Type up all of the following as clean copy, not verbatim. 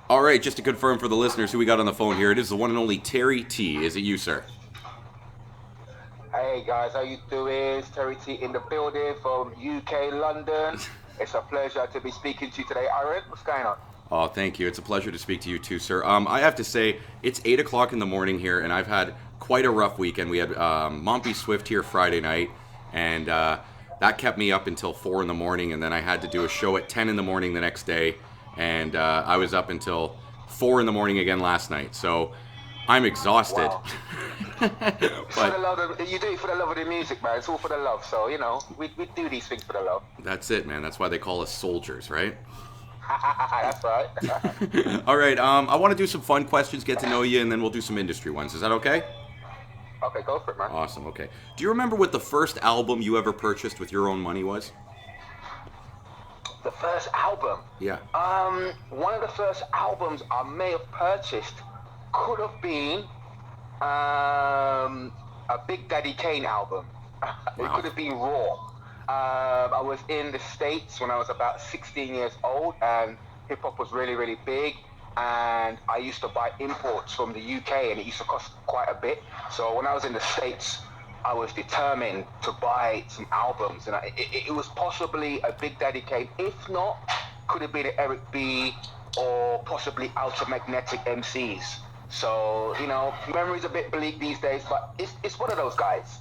All right, just to confirm for the listeners who we got on the phone here, it is the one and only Terry T. Is it you, sir? Hey guys, how you doing? It's Terry T in the building from UK, London. It's a pleasure to be speaking to you today. Aaron, what's going on? Oh, thank you. It's a pleasure to speak to you too, sir. I have to say, it's 8 o'clock in the morning here, and I've had quite a rough weekend. We had Mompy Swift here Friday night, and that kept me up until 4 in the morning, and then I had to do a show at 10 in the morning the next day, and I was up until 4 in the morning again last night. So I'm exhausted. Wow. It's for the But love of, you do it for the love of the music, man. It's all for the love. So, we do these things for the love. that's it, man. That's why they call us soldiers, right? That's right. All right. I want to do some fun questions, get to know you, and then we'll do some industry ones. Is that okay? Okay, go for it, man. Awesome. Okay. Do you remember what the first album you ever purchased with your own money was? The first album. Yeah. One of the first albums I may have purchased could have been a Big Daddy Kane album. It Wow. could have been Raw. I was in the States when I was about 16 years old, and hip hop was really, really big. And I used to buy imports from the UK, and it used to cost quite a bit. So when I was in the States, I was determined to buy some albums, and it was possibly a Big Daddy Kane. If not, could have been an Eric B or possibly Outer Magnetic MCs. So, memory's a bit bleak these days, but it's one of those guys.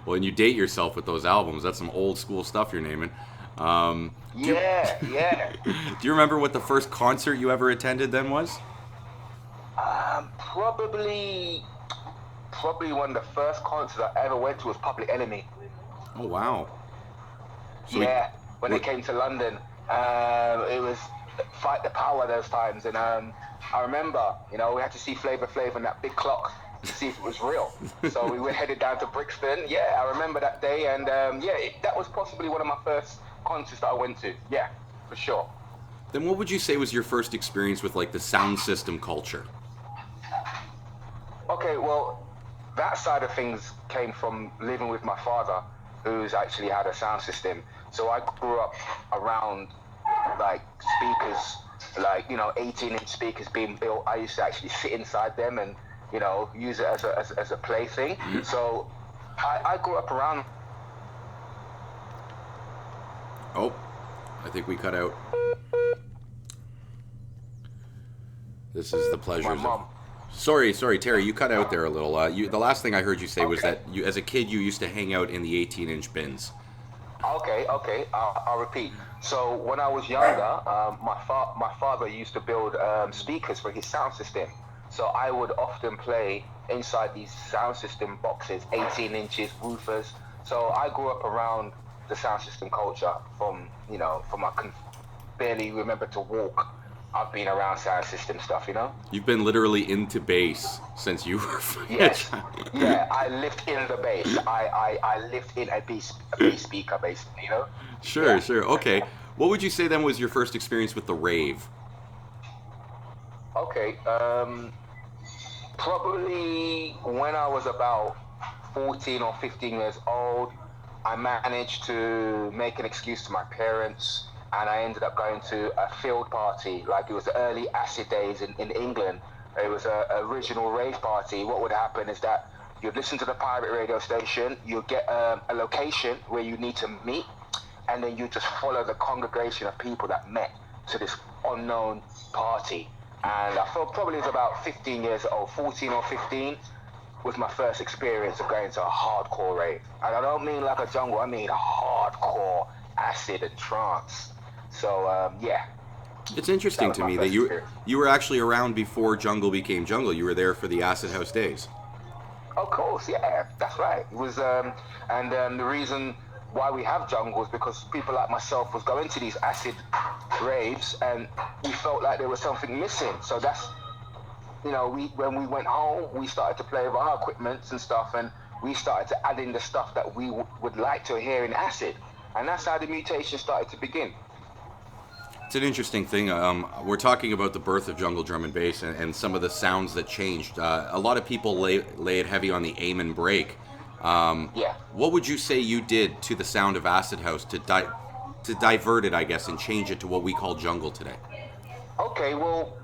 Well, and you date yourself with those albums. That's some old school stuff you're naming. Do you, Yeah, yeah. do you remember what the first concert you ever attended then was? Probably, probably one of the first concerts I ever went to was Public Enemy. Oh, wow. So Yeah, when they what, came to London, it was Fight the Power those times, and I remember, we had to see Flavor Flav and that big clock to see if it was real. So we were headed down to Brixton. Yeah, I remember that day, and that was possibly one of my first concerts that I went to. Yeah, for sure. then what would you say was your first experience with like the sound system culture? Okay, well, that side of things came from living with my father, who's actually had a sound system. So I grew up around like speakers, like 18-inch speakers being built. I used to actually sit inside them and use it as a plaything. So I grew up around. Oh, I think we cut out. This is the My pleasures of. mom. Sorry, Terry, you cut out there a little. The last thing I heard you say was Okay. that you, as a kid, you used to hang out in the 18-inch bins. Okay. I'll repeat. So when I was younger, my father used to build speakers for his sound system. So I would often play inside these sound system boxes, 18 inches, woofers. So I grew up around the sound system culture from I can barely remember to walk. I've been around sound system stuff. You've been literally into bass since you were a Yes, child. yeah, I lived in the bass. I lived in a bass speaker, basically. Sure, Yeah. sure. Okay. What would you say then was your first experience with the rave? Okay, probably when I was about 14 or 15 years old, I managed to make an excuse to my parents, and I ended up going to a field party. Like, it was the early acid days in England. It was a original rave party. What would happen is that you'd listen to the pirate radio station, you'd get a location where you need to meet, and then you just follow the congregation of people that met to this unknown party. And I felt probably was about 15 years old, 14 or 15, was my first experience of going to a hardcore rave. And I don't mean like a jungle, I mean a hardcore acid and trance. So, yeah, It's that interesting was to my me that first experience. you were actually around before jungle became jungle. You were there for the acid house days. Of course, yeah, that's right. It was, and the reason why we have jungle is because people like myself was going to these acid raves, and we felt like there was something missing. So that's, when we went home, we started to play with our equipment and stuff, and we started to add in the stuff that we would like to hear in acid, and that's how the mutation started to begin. It's an interesting thing. We're talking about the birth of jungle drum and bass and some of the sounds that changed. A lot of people lay it heavy on the aim and break. Yeah. What would you say you did to the sound of acid house to divert it, I guess, and change it to what we call jungle today? Okay, well,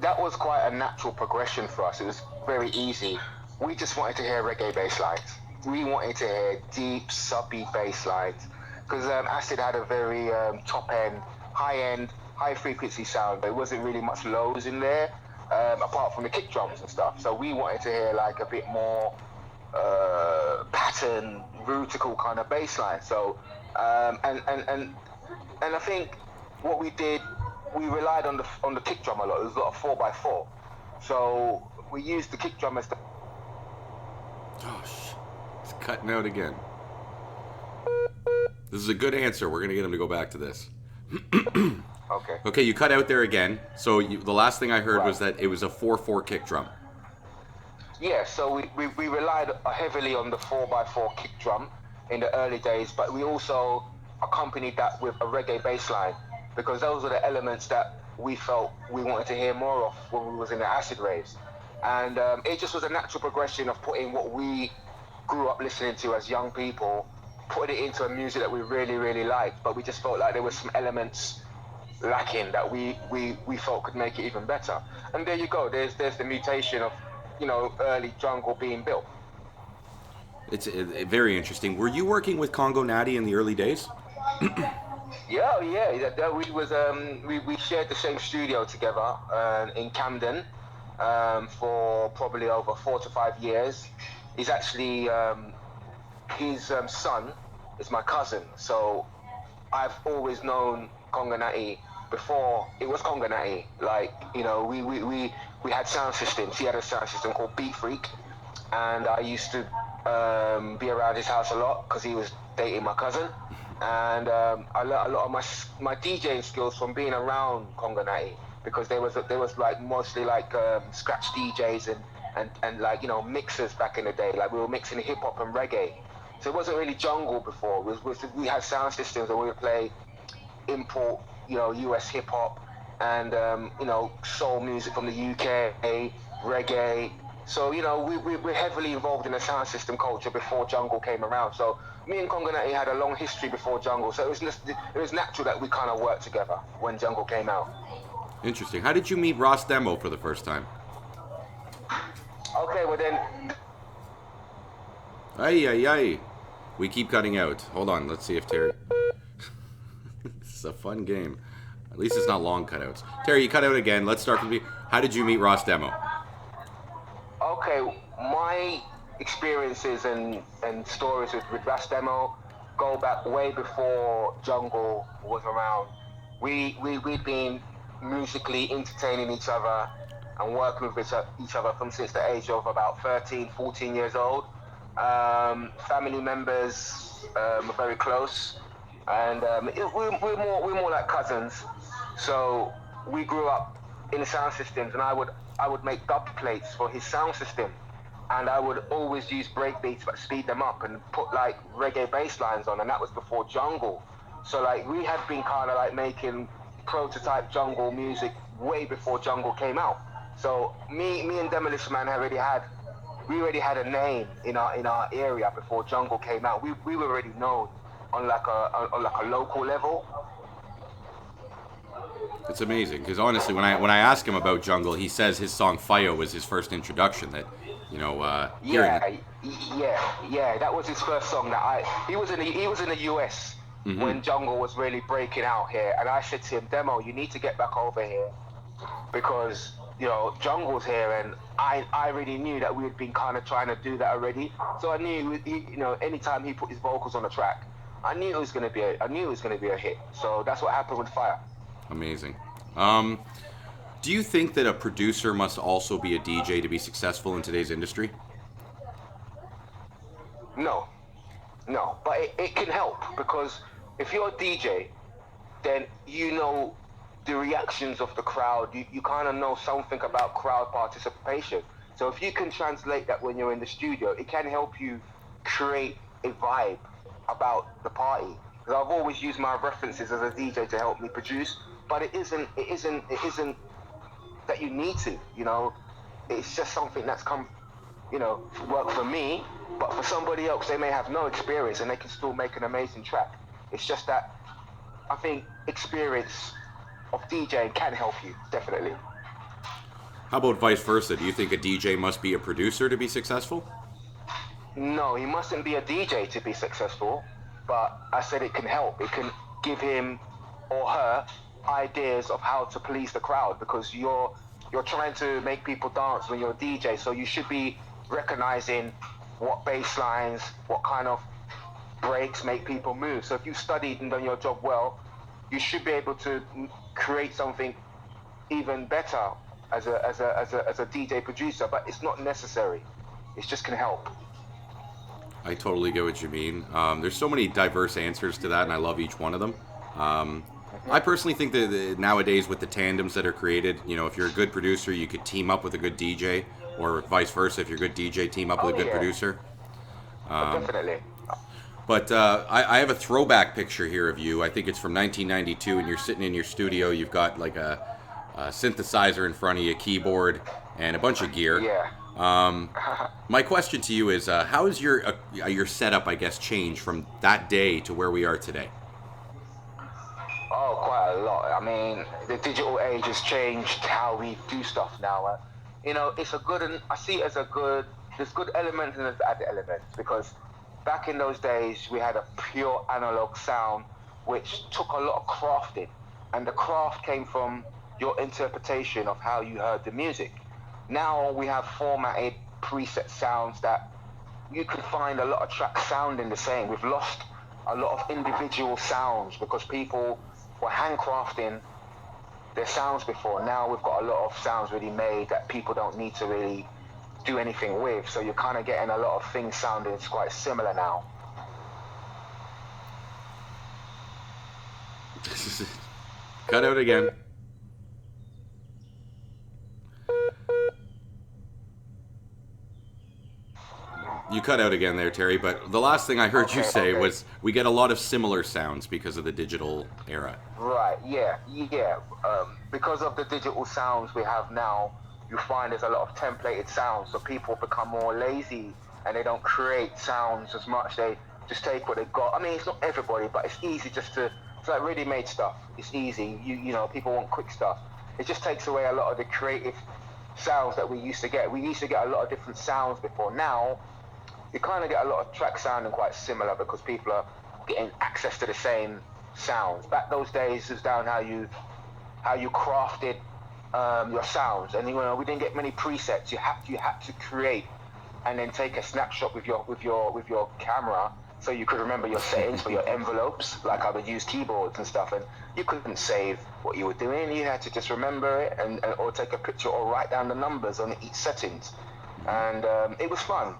that was quite a natural progression for us. It was very easy. We just wanted to hear reggae bass lines. We wanted to hear deep, subby bass lines. Because Acid had a very top end, high frequency sound. There wasn't really much lows in there, apart from the kick drums and stuff. So we wanted to hear like a bit more pattern, rootical kind of bass line. So, and I think what we did, we relied on the kick drum a lot. It was a lot of 4x4. So we used the kick drum as the... Gosh, it's cutting out again. This is a good answer. We're going to get him to go back to this. Okay. Okay, you cut out there again. So the last thing I heard was that it was a 4/4 kick drum. Yeah, so we relied heavily on the 4x4 kick drum in the early days, but we also accompanied that with a reggae bass line, because those are the elements that we felt we wanted to hear more of when we was in the acid raves. And it just was a natural progression of putting what we grew up listening to as young people, putting it into a music that we really, really liked, but we just felt like there were some elements lacking that we felt could make it even better. And there you go, there's the mutation of, you know, early jungle being built. It's very interesting. Were you working with Congo Natty in the early days? Yeah, we shared the same studio together in Camden for probably over 4 to 5 years. He's actually his son is my cousin, so I've always known Congo Natty before it was Congo Natty. Like, you know, we had sound systems. He had a sound system called Beat Freak, and I used to be around his house a lot because he was dating my cousin. And I learned a lot of my DJing skills from being around Congo Natty, because there was like mostly like scratch DJs and like, you know, mixers back in the day. Like we were mixing hip hop and reggae, so it wasn't really jungle before. We had sound systems and we would play import, you know, US hip hop and you know, soul music from the UK, reggae. So, you know, we're heavily involved in the sound system culture before jungle came around. So me and Congo Natty had a long history before jungle, so it was natural that we kind of worked together when jungle came out. Interesting. How did you meet Ross Demo for the first time? Okay, well then... Ay. We keep cutting out. Hold on, let's see if Terry... This is a fun game. At least it's not long cutouts. Terry, you cut out again. Let's start from me. How did you meet Ross Demo? Okay, my experiences and stories with Ross Demo go back way before jungle was around. We'd been musically entertaining each other and working with each other from since the age of about 13, 14 years old. Family members were very close, and we're more like cousins. So we grew up in the sound systems, and I would make dub plates for his sound system, and I would always use breakbeats but speed them up and put like reggae bass lines on, and that was before jungle. So like we had been kind of like making prototype jungle music way before jungle came out. So me and Demolition Man already had a name in our area before jungle came out. We were already known on like a local level. It's amazing because honestly, when I ask him about jungle, he says his song "Fire" was his first introduction. That, you know, yeah. That was his first song. He was in the US when jungle was really breaking out here, and I said to him, Demo, you need to get back over here because, you know, jungle's here, and I already knew that we had been kind of trying to do that already. So I knew, you know, anytime he put his vocals on the track, I knew it was going to be a hit. So that's what happened with Fire. Amazing. Do you think that a producer must also be a DJ to be successful in today's industry? No, but it can help, because if you're a DJ, then you know the reactions of the crowd. You kind of know something about crowd participation. So if you can translate that when you're in the studio, it can help you create a vibe about the party. Because I've always used my references as a DJ to help me produce, but it isn't that you need to, you know. It's just something that's come, you know, work for me, but for somebody else, they may have no experience and they can still make an amazing track. It's just that I think experience of DJing can help you, definitely. How about vice versa? Do you think a DJ must be a producer to be successful? No, he mustn't be a DJ to be successful, but I said it can help. It can give him or her ideas of how to please the crowd, because you're trying to make people dance when you're a DJ, so you should be recognizing what bass lines, what kind of breaks make people move. So if you studied and done your job well, you should be able to create something even better as a DJ producer, but it's not necessary. It just can help. I totally get what you mean. There's so many diverse answers to that, and I love each one of them. I personally think that nowadays, with the tandems that are created, if you're a good producer, you could team up with a good DJ, or vice versa. If you're a good DJ, team up with Oh a good yeah, producer. definitely. But I have a throwback picture here of you. I think it's from 1992, and you're sitting in your studio. You've got like a synthesizer in front of you, a keyboard, and a bunch of gear. Yeah. My question to you is, how has your setup, I guess, changed from that day to where we are today? Oh, quite a lot. I mean, the digital age has changed how we do stuff now. It's a good, and I see it as a good. There's good elements and there's bad elements, because back in those days we had a pure analog sound, which took a lot of crafting, and the craft came from your interpretation of how you heard the music. Now we have formatted preset sounds that you can find a lot of tracks sounding the same. We've lost a lot of individual sounds because people were handcrafting their sounds before. Now we've got a lot of sounds really made that people don't need to really do anything with. So you're kind of getting a lot of things sounding quite similar now. Cut out again. You cut out again there, Terry, but the last thing I heard you say was we get a lot of similar sounds because of the digital era. Right, yeah, yeah. Because of the digital sounds we have now, you find there's a lot of templated sounds, so people become more lazy and they don't create sounds as much. They just take what they've got. I mean, it's not everybody, but it's easy it's like ready-made stuff. It's easy. People want quick stuff. It just takes away a lot of the creative sounds that we used to get. We used to get a lot of different sounds before. Now, you kind of get a lot of tracks sounding quite similar because people are getting access to the same sounds. Back those days, it was down how you crafted your sounds, and we didn't get many presets. You had to create and then take a snapshot with your camera, so you could remember your settings for your envelopes. Like I would use keyboards and stuff, and you couldn't save what you were doing. You had to just remember it or take a picture or write down the numbers on each settings, and it was fun.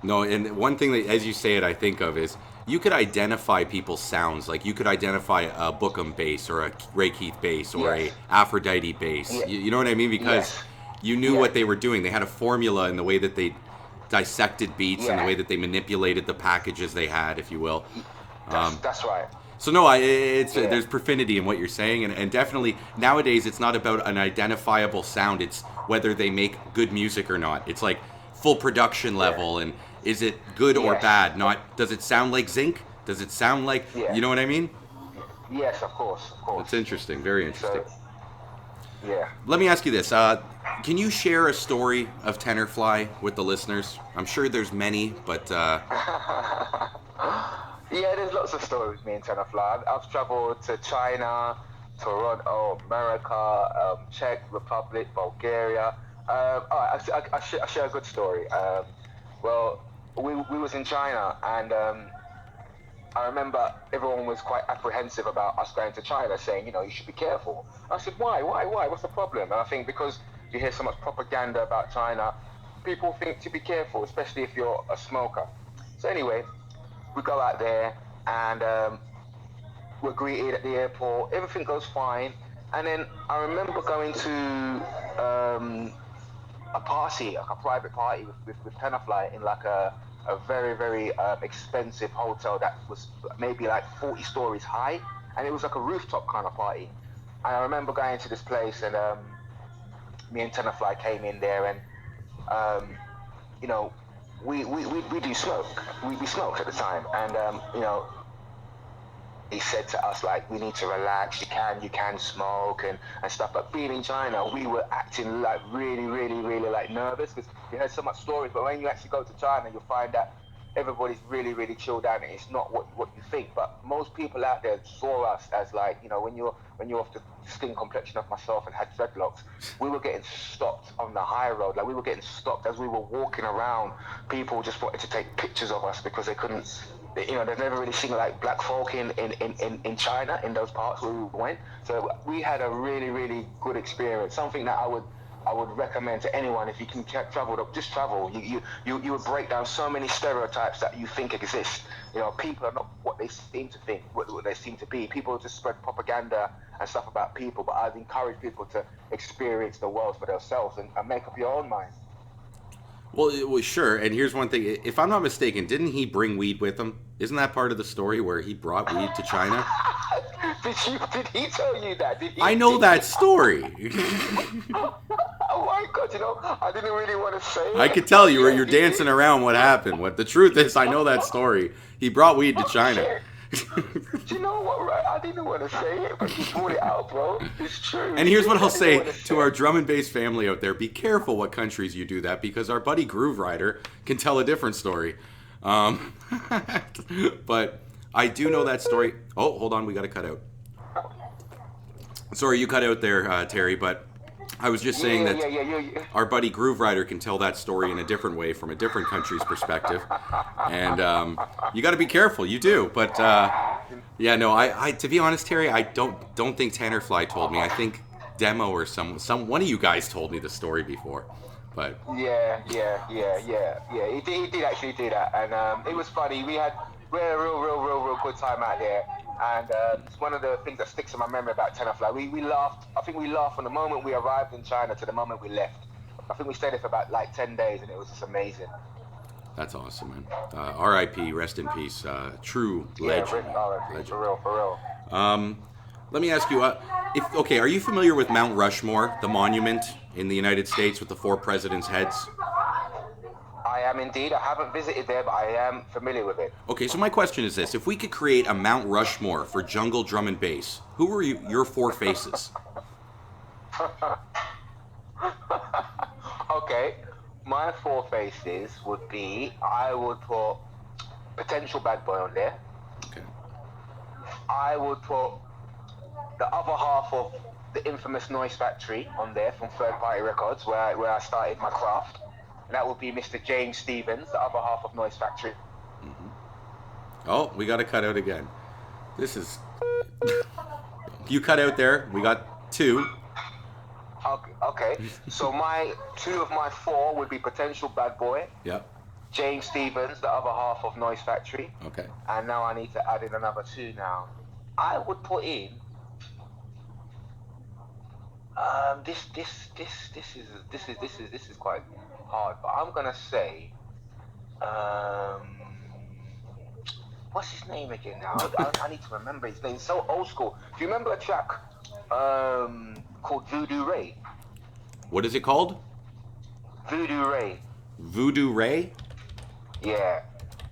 No, and one thing that, as you say it, I think of is you could identify people's sounds. Like you could identify a Bookham bass or a Ray Keith bass or Yes. a Aphrodite bass. Yeah. You know what I mean? Because Yes. you knew Yeah. what they were doing. They had a formula in the way that they dissected beats and the Yeah. way that they manipulated the packages they had, if you will. That's right. So no, it's Yeah. there's profanity in what you're saying, and definitely nowadays it's not about an identifiable sound. It's whether they make good music or not. It's like full production level, and is it good or Yes. bad? Not does it sound like zinc? Does it sound like Yeah. you know what I mean? Yes, of course, of course. It's interesting, very interesting. So, yeah. Let me ask you this: can you share a story of Tenor Fly with the listeners? I'm sure there's many, but Yeah, there's lots of stories with me and Tenor Fly. I've traveled to China, Toronto, America, Czech Republic, Bulgaria. I share a good story. Well, we was in China, and I remember everyone was quite apprehensive about us going to China, saying, you should be careful. I said, why? What's the problem? And I think because you hear so much propaganda about China, people think to be careful, especially if you're a smoker. So anyway, we go out there, and we're greeted at the airport. Everything goes fine. And then I remember going to a party, like a private party with Tenor Fly in like a very, very expensive hotel that was maybe like 40 stories high. And it was like a rooftop kind of party. And I remember going to this place, and me and Tenor Fly came in there, and you know, we do smoke. We smoked at the time, and he said to us like, we need to relax, you can smoke and stuff. But being in China, we were acting like really like nervous because we heard so much stories. But when you actually go to China, you'll find that everybody's really chilled out and it's not what you think. But most people out there saw us as like, when you're of the skin complexion of myself and had dreadlocks, we were getting stopped on the high road. Like we were getting stopped as we were walking around. People just wanted to take pictures of us because they couldn't, they've never really seen like black folk in China, in those parts where we went. So we had a really good experience. Something that I would recommend to anyone. If you can travel, just travel. You would break down so many stereotypes that you think exist. People are not what they seem to think, what they seem to be. People just spread propaganda and stuff about people, but I'd encourage people to experience the world for themselves and make up your own mind. Well, it was sure. And here's one thing: if I'm not mistaken, didn't he bring weed with him? Isn't that part of the story where he brought weed to China? Did he tell you that? I know Did he? that story. Oh my God! I didn't really want to say I it, could tell but you where yeah, you're he did. dancing around what happened. What the truth is, I know that story. He brought weed to Oh China. shit! Do you know what? Right? I didn't want to say it, but you brought it out, bro. It's true. And He here's what did. I I'll didn't say want to to say our it. drum and bass family out there: be careful what countries you do that, because our buddy Groove Rider can tell a different story. Um, but I do know that story. Oh, hold on, we got to cut out. Sorry, you cut out there, Terry. But I was just saying that Yeah. our buddy Groove Rider can tell that story in a different way from a different country's perspective, and you got to be careful. You do, but yeah, no, I to be honest, Terry, I don't think Tenor Fly told me. I think Demo or some one of you guys told me the story before, but Yeah. He did actually do that, and it was funny. We had a real good time out there, and it's one of the things that sticks in my memory about Tenor Fly. We laughed. I think we laughed from the moment we arrived in China to the moment we left. I think we stayed there for about like 10 days, and it was just amazing. that's awesome, man. R.I.P. Rest in peace. True Yeah, legend, man. RIP, Legend. for real. Let me ask you, if okay, are you familiar with Mount Rushmore, the monument in the United States with the four presidents' heads? I am indeed. I haven't visited there, but I am familiar with it. Okay, so my question is this: if we could create a Mount Rushmore for jungle drum and bass, who are your four faces? Okay, my four faces would be, I would put potential bad boy on there. Okay. I would put the other half of the infamous Noise Factory on there from Third Party Records, where I started my craft. And that would be Mr. James Stevens, the other half of Noise Factory. Oh, we got to cut out again. This is you cut out there. We got two. Okay. So two of my four would be potential bad boy, Yep. James Stevens, the other half of Noise Factory, Okay. and now I need to add in another two now. I would put in this is quite hard, but I'm gonna say um what's his name again now? I need to remember his name. It's so old school. Do you remember a track called Voodoo Ray? What is it called? Voodoo Ray. Voodoo Ray. Yeah.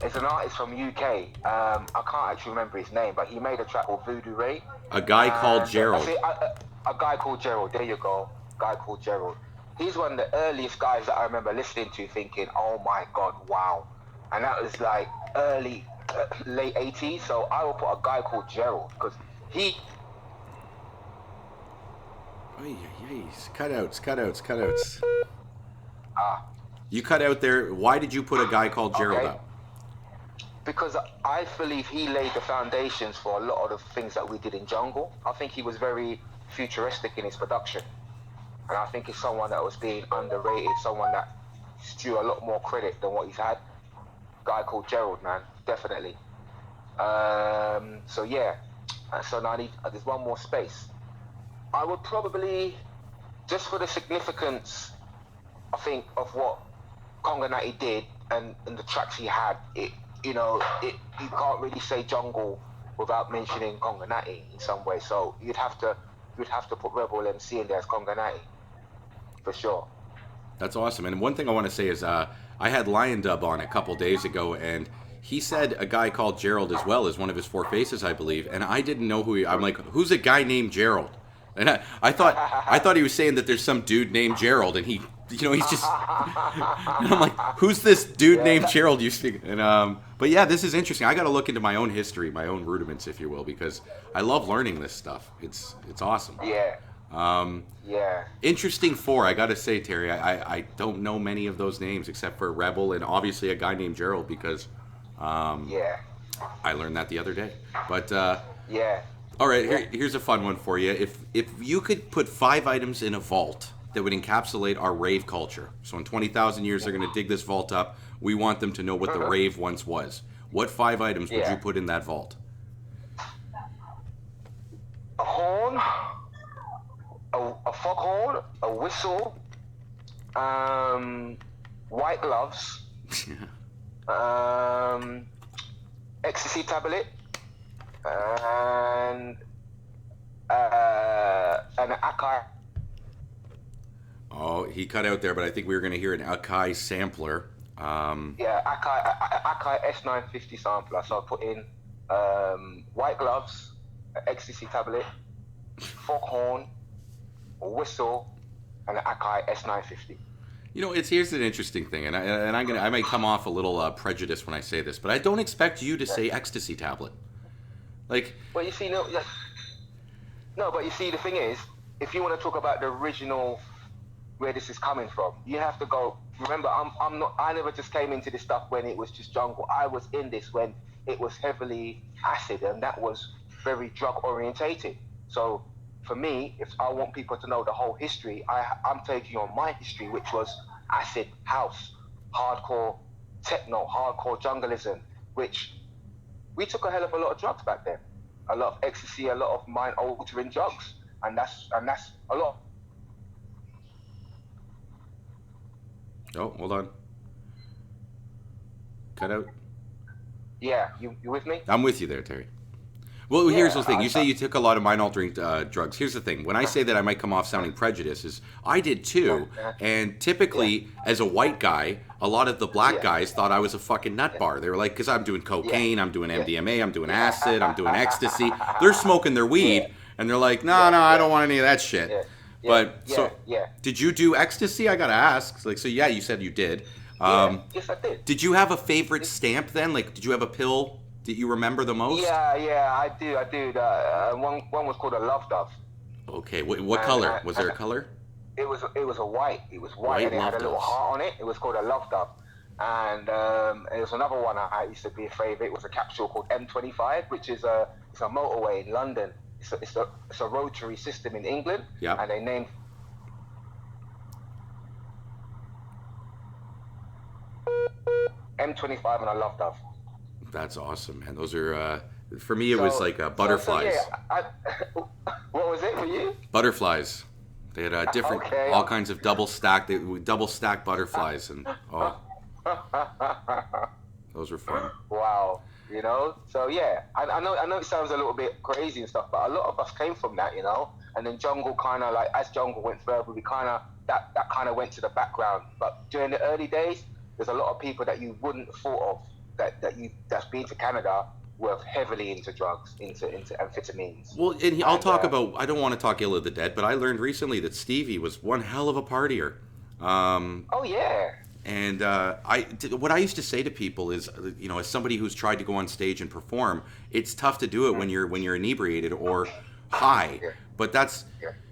It's an artist from UK. I can't actually remember his name, but he made a track called Voodoo Ray. A guy called And Gerald. a guy called Gerald. There you go. Guy called Gerald. He's one of the earliest guys that I remember listening to, thinking, "Oh my God, wow!" And that was like late '80s. So I will put a guy called Gerald because he. Ay, ay, ay. Cutouts. Ah, You cut out there. Why did you put a guy called Gerald okay. up? Because I believe he laid the foundations for a lot of the things that we did in Jungle. I think he was very futuristic in his production. And I think he's someone that was being underrated, someone that is due a lot more credit than what he's had. Guy called Gerald, man, definitely. So yeah, so now there's one more space. I would probably, just for the significance, I think, of what Conga Natty did and the tracks he had, you can't really say Jungle without mentioning Conga Natty in some way. So you'd have to put Rebel MC in there as Conga Natty, for sure. That's awesome. And one thing I want to say is I had Lion Dub on a couple days ago, and he said a guy called Gerald as well as one of his four faces, I believe, and I didn't know who he. I'm like, who's a guy named Gerald? And I thought he was saying that there's some dude named Gerald, and he, he's just. And I'm like, who's this dude named Gerald? You speak, and but yeah, this is interesting. I got to look into my own history, my own rudiments, if you will, because I love learning this stuff. It's awesome. Yeah. Yeah. Interesting four, I got to say, Terry. I don't know many of those names except for Rebel and obviously a guy named Gerald because Yeah. I learned that the other day. But Yeah. all right, here's a fun one for you. If you could put 5 items in a vault that would encapsulate our rave culture, so in 20,000 years they're going to dig this vault up. We want them to know what the rave once was. What 5 items would you put in that vault? A horn, a foghorn, a whistle, white gloves, ecstasy tablet, and an Akai. Oh, he cut out there, but I think we were going to hear an Akai sampler. Yeah, Akai S950 sampler. So I put in white gloves, ecstasy tablet, foghorn, a whistle, and an Akai S950. Here's an interesting thing, and I may come off a little prejudiced when I say this, but I don't expect you to say ecstasy tablet. Like, well, you see, no, but you see, the thing is, if you want to talk about the original, where this is coming from, you have to go. Remember, I never just came into this stuff when it was just jungle. I was in this when it was heavily acid, and that was very drug orientated. So for me, if I want people to know the whole history, I'm taking on my history, which was acid, house, hardcore techno, hardcore jungleism, which we took a hell of a lot of drugs back then. A lot of ecstasy, a lot of mind-altering drugs, and that's a lot. Oh, hold on. Cut out. Yeah, you with me? I'm with you there, Terry. Well, here's the thing. You say you took a lot of mind-altering drugs. Here's the thing. When I say that I might come off sounding prejudiced, is I did too. And typically, as a white guy, a lot of the black guys thought I was a fucking nut bar. They were like, because I'm doing cocaine, I'm doing MDMA, I'm doing acid, I'm doing ecstasy. They're smoking their weed, and they're like, no, I don't want any of that shit. Did you do ecstasy? I gotta ask. Like, so yeah, you said you did. Yes, I did. Did you have a favorite stamp then? Like, did you have a pill that you remember the most? Yeah, I do. One was called a Love Dove. Okay, what color? Was there a color? It was a white. It was white and it had a little heart on it. It was called a Love Dove. And there was another one I used to be a favorite. It was a capsule called M25, which is it's a motorway in London. It's a rotary system in England. Yeah. And they named M25 and a Love Dove. That's awesome, man. Those are for me. It was like butterflies. What was it for you? Butterflies. They had different, all kinds of double stacked butterflies, and those were fun. Wow, So yeah, I know it sounds a little bit crazy and stuff, but a lot of us came from that, And then jungle kind of like, as jungle went further, we kind of that kind of went to the background. But during the early days, there's a lot of people that you wouldn't have thought of that's been to Canada were heavily into drugs, into amphetamines. Well, and I'll talk about. I don't want to talk ill of the dead, but I learned recently that Stevie was one hell of a partier. Oh yeah. And what I used to say to people is, as somebody who's tried to go on stage and perform, it's tough to do it when you're inebriated or high. Yeah. But that's,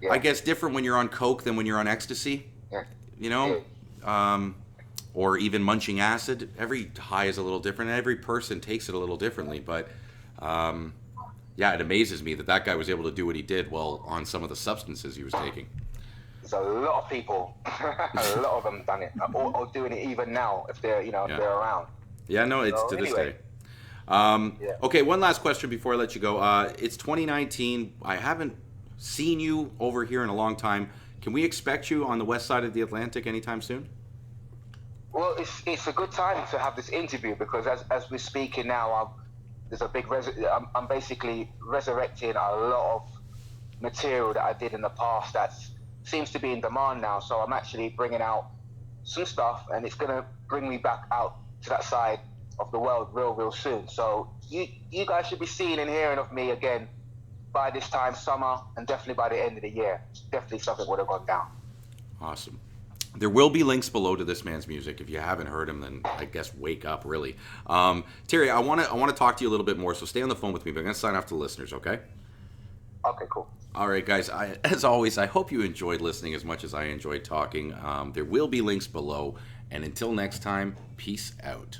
I guess, different when you're on coke than when you're on ecstasy. Yeah. Or even munching acid. Every high is a little different, and every person takes it a little differently. But it amazes me that guy was able to do what he did while on some of the substances he was taking. There's a lot of people, a lot of them done it, or doing it even now if they're they're around. Yeah, no, it's to this day. Okay, one last question before I let you go. It's 2019. I haven't seen you over here in a long time. Can we expect you on the west side of the Atlantic anytime soon? Well, it's a good time to have this interview because as we're speaking now, there's a big I'm basically resurrecting a lot of material that I did in the past that seems to be in demand now. So I'm actually bringing out some stuff, and it's going to bring me back out to that side of the world real soon. So you guys should be seeing and hearing of me again by this time summer, and definitely by the end of the year. Definitely something would have gone down. Awesome. There will be links below to this man's music. If you haven't heard him, then I guess wake up, really. Terry, I want to talk to you a little bit more, so stay on the phone with me. But I'm going to sign off to the listeners, okay? Okay, cool. All right, guys. As always, I hope you enjoyed listening as much as I enjoyed talking. There will be links below. And until next time, peace out.